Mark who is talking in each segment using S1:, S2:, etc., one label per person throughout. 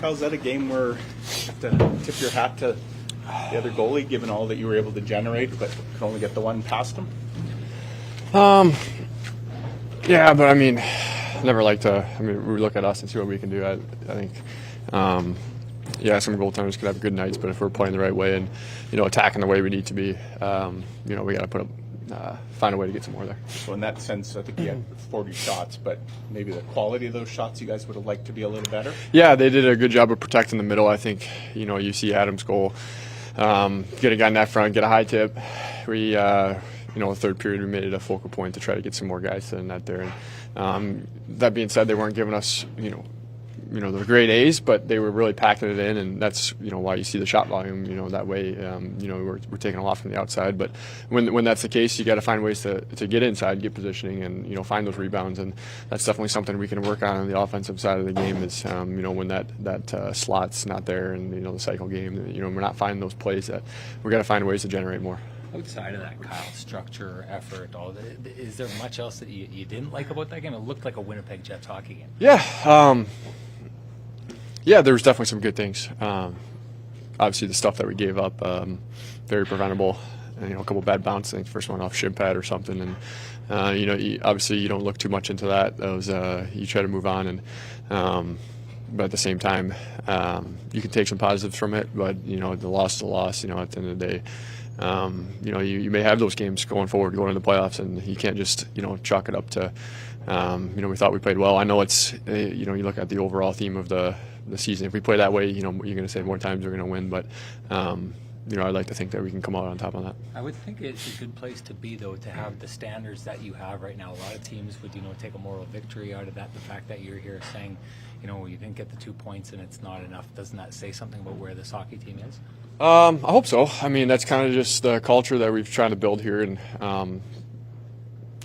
S1: Kyle, is that a game where you have to tip your hat to the other goalie, given all that you were able to generate, but could only get the one past him?
S2: Yeah, but I mean, never like to. I mean, we look at us and see what we can do. I think, yeah, some goaltenders could have good nights, but if we're playing the right way and attacking the way we need to be, we got to find a way to get some more there.
S1: So in that sense, I think you had 40 shots, but maybe the quality of those shots you guys would have liked to be a little better.
S2: Yeah, they did a good job of protecting the middle. I think you see Adam's goal, get a guy in that front, get a high tip. We. The third period, we made it a focal point to try to get some more guys to the net there. And that being said, they weren't giving us, the grade A's, but they were really packing it in, and that's why you see the shot volume. That way, we're taking a lot from the outside. But when that's the case, you got to find ways to get inside, get positioning, and find those rebounds. And that's definitely something we can work on the offensive side of the game. Is when that slot's not there, and the cycle game, we're not finding those plays that we got to find ways to generate more.
S3: Outside of that, Kyle, structure, effort, all that, is there much else that you didn't like about that game? It looked like a Winnipeg Jets hockey game.
S2: Yeah. Yeah, there was definitely some good things. Obviously, the stuff that we gave up, very preventable. And, a couple bad bounces. I think the first one off shin pad or something. And, obviously you don't look too much into that. Those you try to move on. And but at the same time, you can take some positives from it. But, the loss is a loss, at the end of the day. You may have those games going forward, going into the playoffs, and you can't just, chalk it up to, we thought we played well. I know it's, you look at the overall theme of the season. If we play that way, you're going to say more times we're going to win. But, I'd like to think that we can come out on top on that.
S3: I would think it's a good place to be, though, to have the standards that you have right now. A lot of teams would, take a moral victory out of that. The fact that you're here saying, you didn't get the 2 points and it's not enough, doesn't that say something about where this hockey team is?
S2: I hope so. I mean, that's kind of just the culture that we've tried to build here, and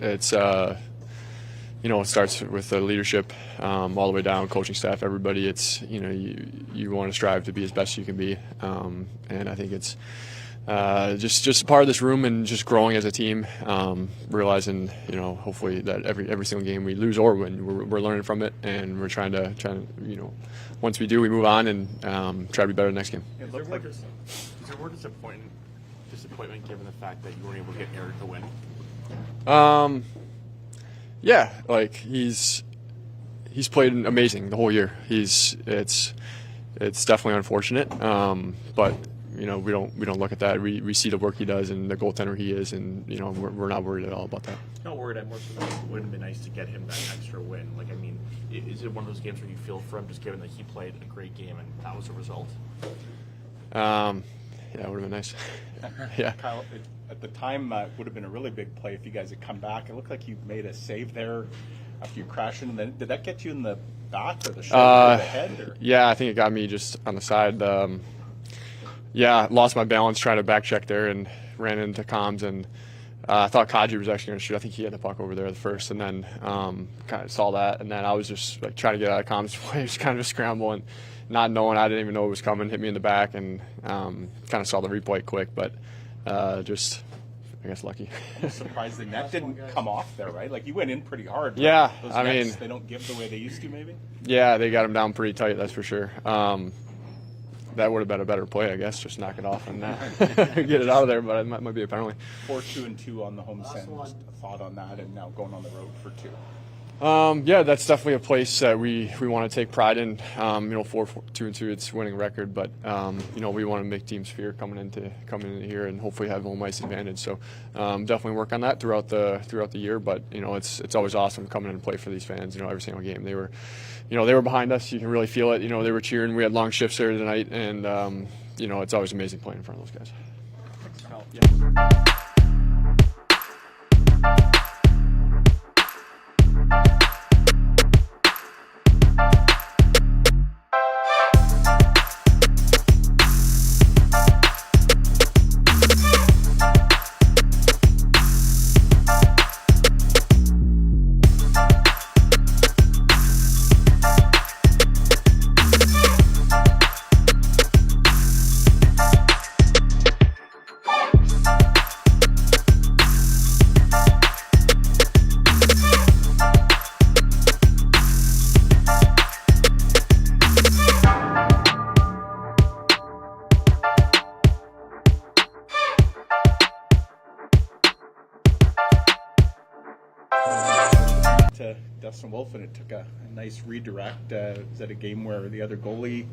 S2: it's it starts with the leadership all the way down, coaching staff, everybody. It's you want to strive to be as best you can be, and I think it's just part of this room and just growing as a team, realizing hopefully that every single game we lose or win, we're learning from it, and we're trying to once we do, we move on and try to be better the next game.
S4: Is there more disappointment given the fact that you weren't able to get Eric to win?
S2: Yeah, like he's played amazing the whole year. It's definitely unfortunate, but we don't look at that. We see the work he does and the goaltender he is, and we're not worried at all about that.
S4: Not worried. I'm more so that it would have been nice to get him that extra win. Like, I mean, is it one of those games where you feel for him, just given that he played a great game and that was the result?
S2: Yeah, it would have been nice. Yeah.
S1: Kyle, at the time, it would have been a really big play if you guys had come back. It looked like you made a save there after you crashed in. And then, did that get you in the back or the shoulder or the head? Or?
S2: Yeah, I think it got me just on the side. Lost my balance trying to back check there and ran into comms, and I thought Kadri was actually going to shoot. I think he had the puck over there at the first, and then kind of saw that, and then I was just like trying to get out of comms. It was kind of a scramble, and not knowing, I didn't even know it was coming, hit me in the back, and kind of saw the replay quick, but just, I guess, lucky.
S1: I'm surprised the net didn't come off there, right? Like, you went in pretty hard.
S2: Yeah,
S1: those
S2: I
S1: nets,
S2: mean,
S1: they don't give the way they used to, maybe?
S2: Yeah, they got him down pretty tight, that's for sure. That would have been a better play, I guess, just knock it off and get it out of there, but it might be a penalty.
S1: 4-2-2 on the home send. Just a thought on that, and now going on the road for 2.
S2: Yeah, that's definitely a place that we want to take pride in. 4-2-2, it's a winning record, but we want to make teams fear coming into here and hopefully have home ice advantage. So definitely work on that throughout the year. But it's always awesome coming in and play for these fans. Every single game they were behind us. You can really feel it. They were cheering. We had long shifts there tonight, and it's always amazing playing in front of those guys.
S1: Thanks, Kyle.
S2: Yeah.
S1: Justin Wolf, and it took a nice redirect. Is that a game where the other goalie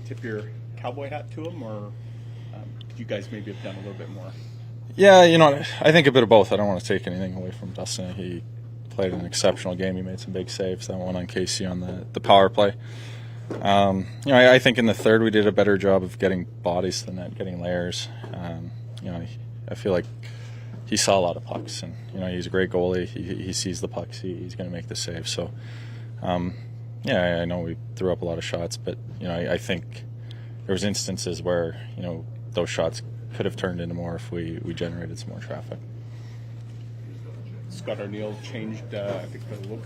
S1: tipped your cowboy hat to him, or could you guys maybe have done a little bit more?
S5: Yeah, I think a bit of both. I don't want to take anything away from Dustin. He played an exceptional game. He made some big saves. That one on Casey on the power play. I think in the third we did a better job of getting bodies to the net, getting layers. I feel like he saw a lot of pucks, and he's a great goalie. He sees the pucks. He's going to make the save. So, I know we threw up a lot of shots, but I think there was instances where those shots could have turned into more if we generated some more traffic.
S1: Scott Arniel changed, I think, the look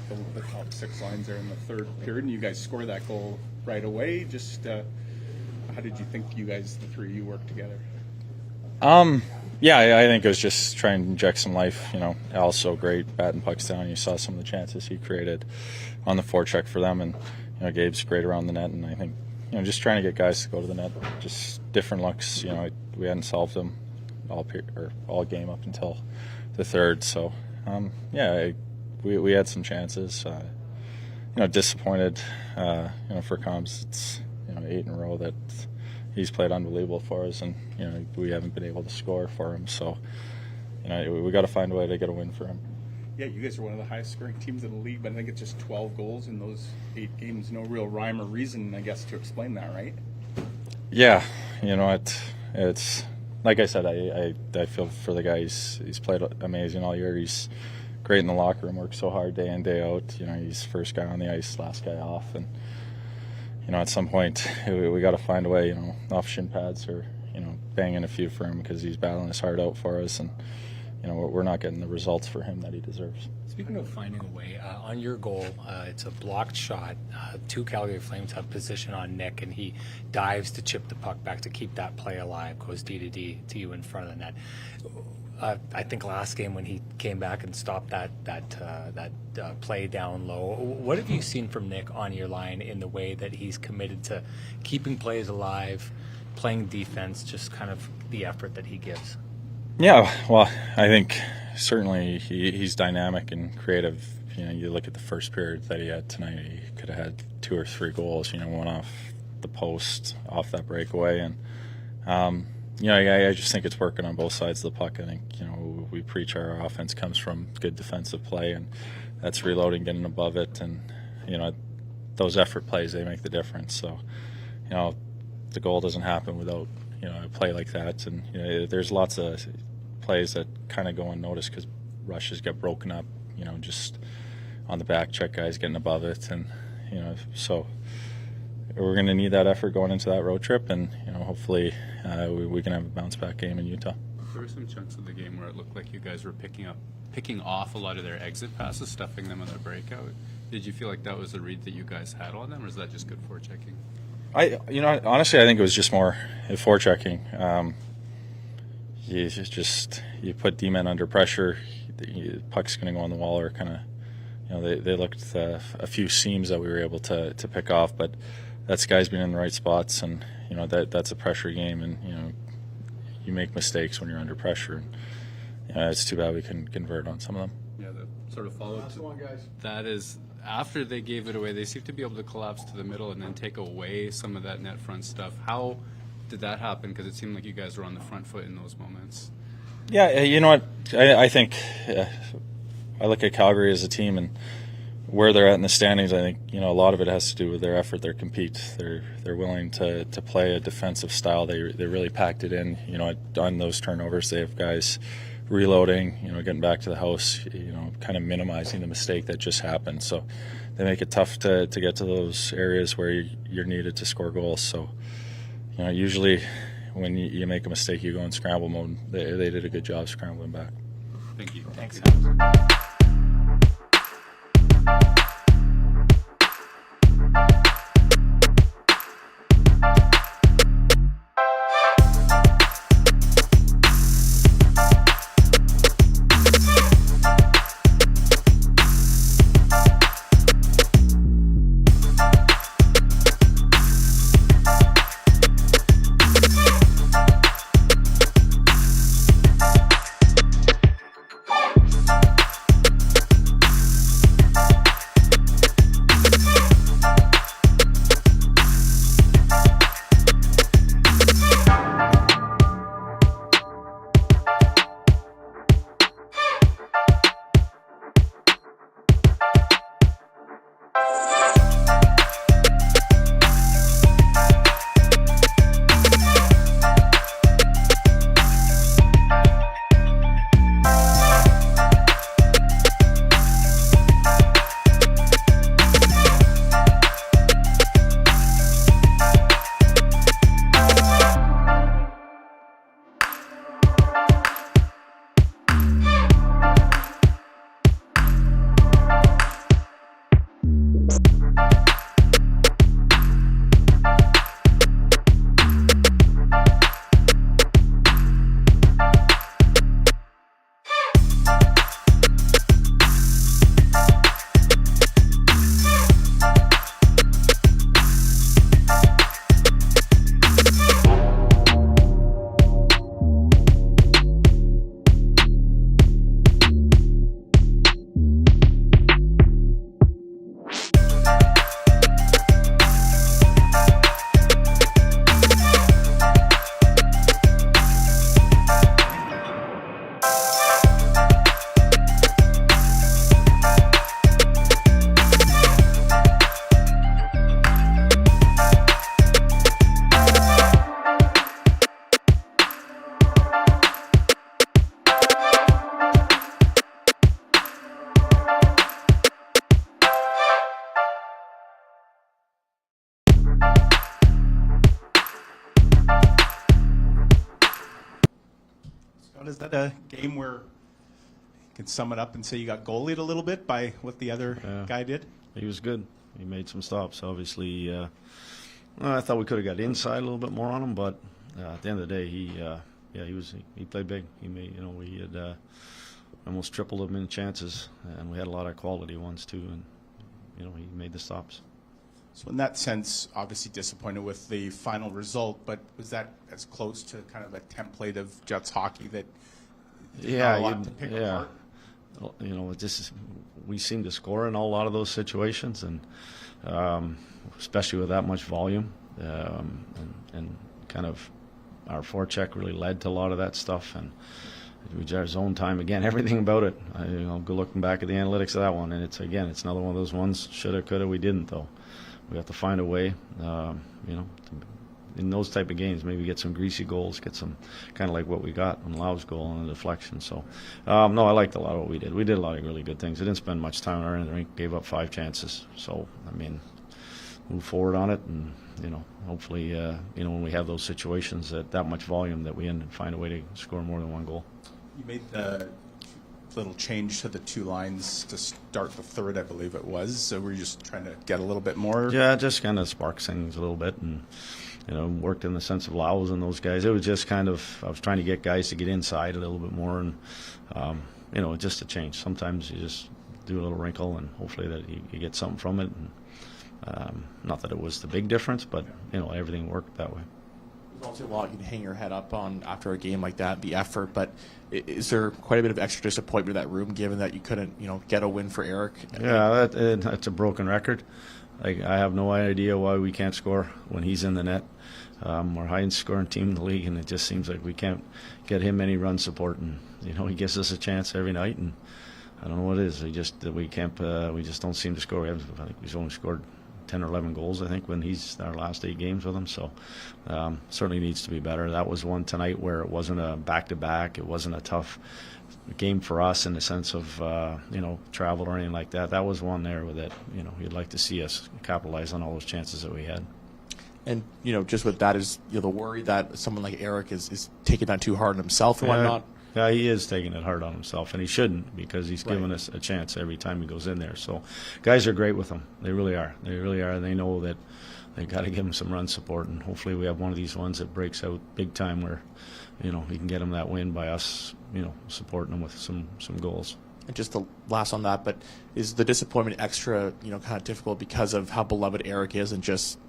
S1: of the top six lines there in the third period, and you guys scored that goal right away. Just how did you think you guys, the three of you, worked together?
S5: I think it was just trying to inject some life. Al's so great batting pucks down. You saw some of the chances he created on the forecheck for them, and Gabe's great around the net, and I think just trying to get guys to go to the net, just different looks. We hadn't solved them all game up until the third. So, we had some chances. Disappointed. For Combs, it's 8 in a row that he's played unbelievable for us, and we haven't been able to score for him. So, we got to find a way to get a win for him.
S1: Yeah, you guys are one of the highest scoring teams in the league, but I think it's just 12 goals in those 8 games. No real rhyme or reason, I guess, to explain that, right?
S5: Yeah, it's like I said, I feel for the guy. He's played amazing all year. He's great in the locker room, works so hard day in, day out. He's first guy on the ice, last guy off, and at some point we got to find a way, off shin pads or banging a few for him, because he's battling his heart out for us, and we're not getting the results for him that he deserves.
S3: Speaking of finding a way, on your goal, it's a blocked shot. 2 Calgary Flames have position on Nick, and he dives to chip the puck back to keep that play alive, goes D to D to you in front of the net. I think last game when he came back and stopped that play down low, what have you seen from Nick on your line in the way that he's committed to keeping plays alive, playing defense, just kind of the effort that he gives?
S5: Yeah, well, I think certainly he's dynamic and creative. You look at the first period that he had tonight, he could have had 2 or 3 goals, one off the post, off that breakaway. And, I just think it's working on both sides of the puck. I think, we preach our offense comes from good defensive play, and that's reloading, getting above it. And, those effort plays, they make the difference. So, the goal doesn't happen without, a play like that. And, there's lots of plays that kind of go unnoticed because rushes get broken up, just on the back check, guys getting above it. And, so we're going to need that effort going into that road trip, and, hopefully we can have a bounce back game in Utah.
S6: There were some chunks of the game where it looked like you guys were picking off a lot of their exit passes, stuffing them on their breakout. Did you feel like that was a read that you guys had on them, or is that just good forechecking?
S5: Honestly, I think it was just more forechecking. You put D-men under pressure, the puck's going to go on the wall, or kind of, they looked a few seams that we were able to pick off, but that's guys being in the right spots, and that's a pressure game, and you make mistakes when you're under pressure, and it's too bad we couldn't convert on some of them.
S6: Yeah, the sort of follow-up to that is, after they gave it away, they seemed to be able to collapse to the middle and then take away some of that net front stuff. How did that happen? Because it seemed like you guys were on the front foot in those moments.
S5: Yeah, you know what? I think I look at Calgary as a team and where they're at in the standings. I think a lot of it has to do with their effort, their compete. They're willing to play a defensive style. They really packed it in. On those turnovers, they have guys reloading, getting back to the house, kind of minimizing the mistake that just happened. So they make it tough to get to those areas where you're needed to score goals. So, usually when you make a mistake, you go in scramble mode. They did a good job scrambling back.
S6: Thank you.
S3: Thanks.
S1: Scott, is that a game where you can sum it up and say you got goalied a little bit by what the other guy did?
S7: He was good. He made some stops. Obviously, I thought we could have got inside a little bit more on him, but at the end of the day, he played big. He made, we had almost tripled him in chances, and we had a lot of quality ones too, and he made the stops.
S1: So in that sense, obviously disappointed with the final result, but was that as close to kind of a template of Jets hockey that not a lot to pick apart? We seem to score in a lot of those situations, and especially with that much volume, and kind of our forecheck really led to a lot of that stuff, and our zone time again, everything about it. Go looking back at the analytics of that one, and it's another one of those ones. Shoulda, coulda, we didn't though. We have to find a way, in those type of games, maybe get some greasy goals, get some kind of like what we got on Lau's goal on the deflection. So, no, I liked a lot of what we did. We did a lot of really good things. We didn't spend much time in our end of the rink, gave up 5 chances. So, move forward on it, and hopefully, when we have those situations that much volume, that we find a way to score more than one goal. You made the little change to the 2 lines to start the third, I believe it was. So we're just trying to get a little bit more.
S7: Yeah, just kind of sparks things a little bit, and worked in the sense of Laos and those guys. It was just kind of, I was trying to get guys to get inside a little bit more, and just a change. Sometimes you just do a little wrinkle, and hopefully that you get something from it. And, not that it was the big difference, but everything worked that way.
S4: There's also a lot you can hang your head up on after a game like that, the effort, but is there quite a bit of extra disappointment in that room given that you couldn't, get a win for Eric?
S7: Yeah, that's a broken record. I have no idea why we can't score when he's in the net. We're highest scoring team in the league, and it just seems like we can't get him any run support. And he gives us a chance every night, and I don't know what it is. We just don't seem to score. I think we've only scored 10 or 11 goals, I think, when he's our last 8 games with him. So certainly needs to be better. That was one tonight where it wasn't a back-to-back. It wasn't a tough game for us in the sense of travel or anything like that. That was one there that you'd like to see us capitalize on all those chances that we had.
S4: And just with that is the worry that someone like Eric is taking that too hard on himself and whatnot.
S7: Yeah, he is taking it hard on himself, and he shouldn't, because he's giving us a chance every time he goes in there. So guys are great with him. They really are. They really are. They know that they've got to give him some run support, and hopefully we have one of these ones that breaks out big time where he can get him that win by us supporting him with some goals.
S4: And just the last on that, but is the disappointment extra kind of difficult because of how beloved Eric is, and just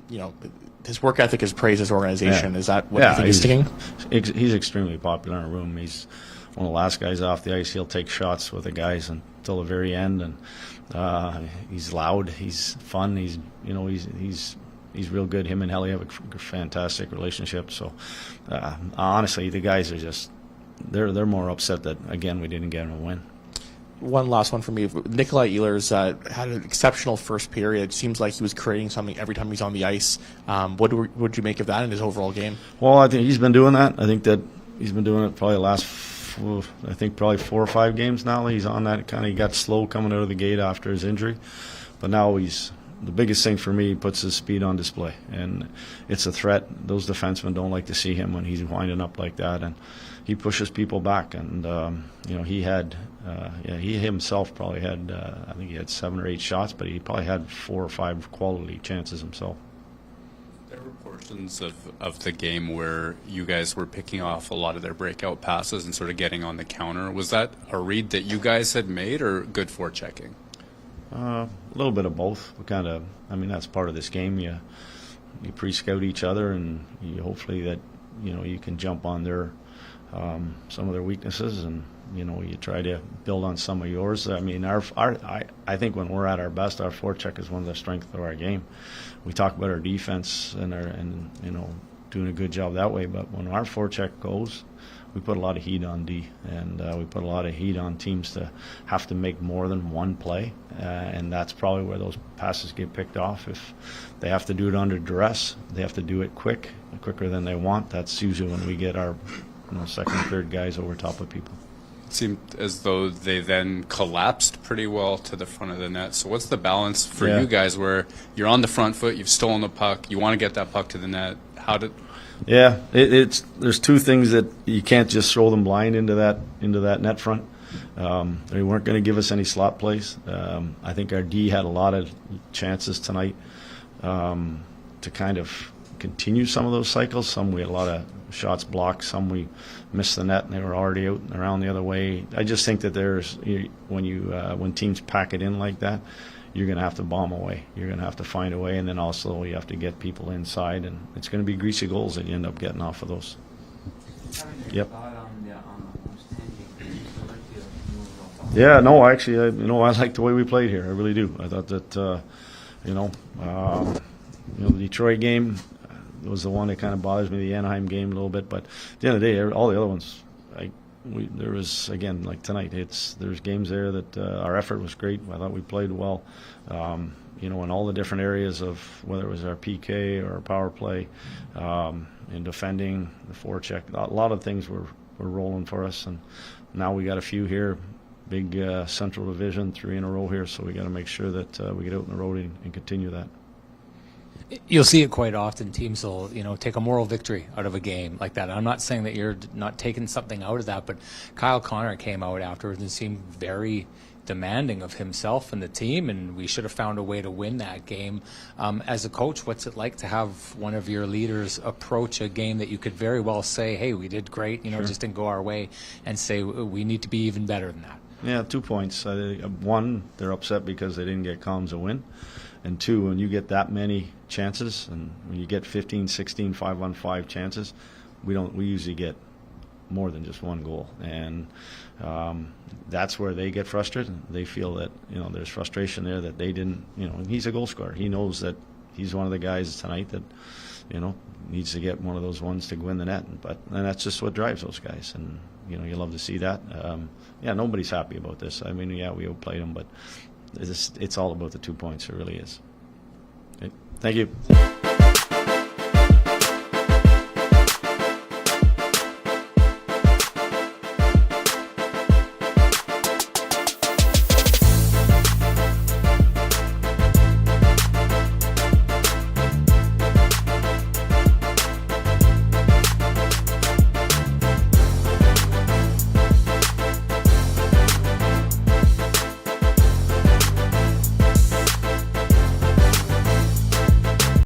S4: his work ethic is praised as organization?
S7: Yeah.
S4: Is that what you think is sticking?
S7: He's extremely popular in our room. He's one of the last guys off the ice. He'll take shots with the guys until the very end, and he's loud. He's fun. He's real good. Him and Helly have a fantastic relationship. So honestly, the guys are just they're more upset that again we didn't get him a win.
S4: One last one for me. Nikolai Ehlers had an exceptional first period. It seems like he was creating something every time he's on the ice. What would you make of that in his overall game?
S7: Well, I think he's been doing that. I think that he's been doing it probably the last, probably 4 or 5 games now. He's on that kind of. He got slow coming out of the gate after his injury, but now the biggest thing for me, he puts his speed on display, and it's a threat. Those defensemen don't like to see him when he's winding up like that, and he pushes people back. And he himself probably had, I think he had 7 or 8 shots, but he probably had 4 or 5 quality chances himself.
S6: There were portions of the game where you guys were picking off a lot of their breakout passes and sort of getting on the counter. Was that a read that you guys had made, or good forechecking?
S7: A little bit of both. We kind of, that's part of this game. You pre-scout each other, and you hopefully that you can jump on their some of their weaknesses, and you try to build on some of yours. I think when we're at our best, our forecheck is one of the strengths of our game. We talk about our defense and doing a good job that way, but when our forecheck goes, we put a lot of heat on D, and we put a lot of heat on teams to have to make more than one play, and that's probably where those passes get picked off. If they have to do it under duress, they have to do it quicker than they want. That's usually when we get our second, third guys over top of people.
S6: It seemed as though they then collapsed pretty well to the front of the net. So what's the balance for you guys where you're on the front foot, you've stolen the puck, you want to get that puck to the net?
S1: Yeah, there's two things that you can't just throw them blind into that net front. They weren't going to give us any slot plays. I think our D had a lot of chances tonight to kind of continue some of those cycles. Some we had a lot of shots blocked. Some we missed the net and they were already out and around the other way. I just think that when teams pack it in like that, you're going to have to bomb away. You're going to have to find a way, and then also you have to get people inside, and it's going to be greasy goals that you end up getting off of those. Yep. Yeah, no, actually, I like the way we played here. I really do. I thought that, the Detroit game was the one that kind of bothers me. The Anaheim game a little bit, but at the end of the day, all the other ones, there was, again, like tonight, there's games there that our effort was great. I thought we played well, in all the different areas of whether it was our PK or our power play, in defending, the forecheck. A lot of things were rolling for us, and now we got a few here, big Central Division, 3 in a row here, so we got to make sure that we get out on the road and continue that.
S3: You'll see it quite often. Teams will, take a moral victory out of a game like that. I'm not saying that you're not taking something out of that, but Kyle Connor came out afterwards and seemed very demanding of himself and the team, and we should have found a way to win that game. As a coach, what's it like to have one of your leaders approach a game that you could very well say, hey, we did great,
S1: Sure.
S3: just didn't go our way, and say we need to be even better than that?
S1: Yeah, 2 points. One, they're upset because they didn't get Collins a win. And two, when you get that many chances, and when you get 15, 16 5-on-5 chances, we usually get more than just one goal. And that's where they get frustrated. They feel that, there's frustration there that they didn't, and he's a goal scorer. He knows that he's one of the guys tonight that, needs to get one of those ones to win the net. And that's just what drives those guys. And, you love to see that. Nobody's happy about this. I mean, we outplayed them, but it's all about the 2 points. It really is. Okay. Thank you.